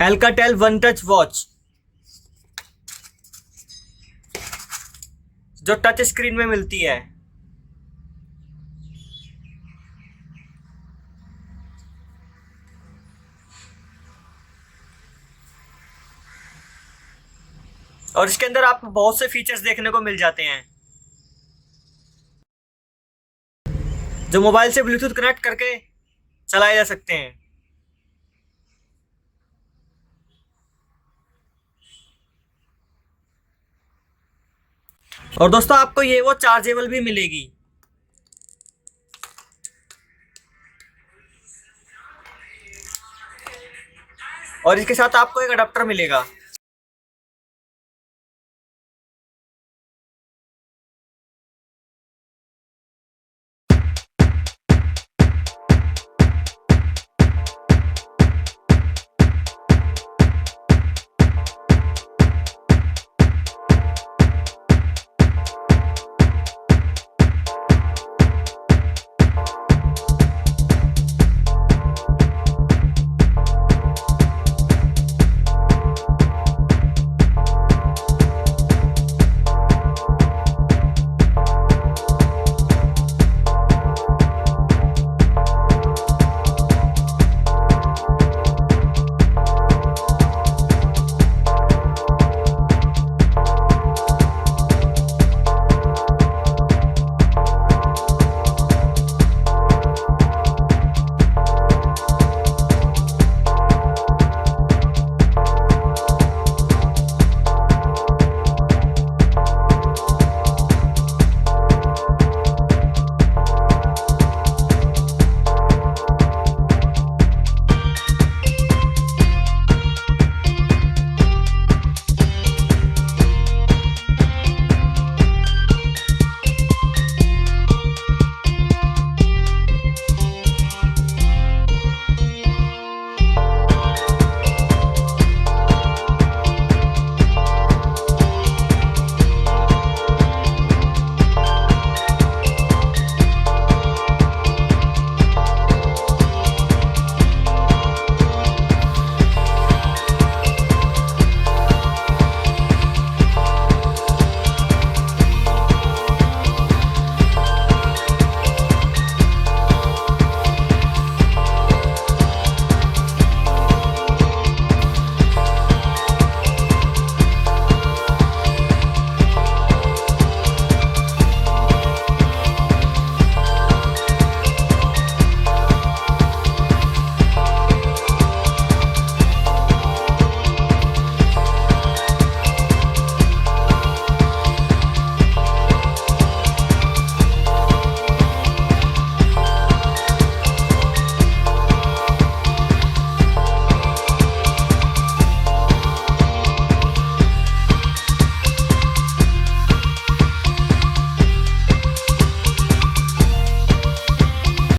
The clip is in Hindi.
Alcatel वन टच वॉच जो टच स्क्रीन में मिलती है। और इसके अंदर आपको बहुत से फीचर्स देखने को मिल जाते हैं जो मोबाइल से ब्लूटूथ कनेक्ट करके चलाए जा सकते हैं। और दोस्तों आपको ये वो चार्जेबल भी मिलेगी। और इसके साथ आपको एक अडाप्टर मिलेगा।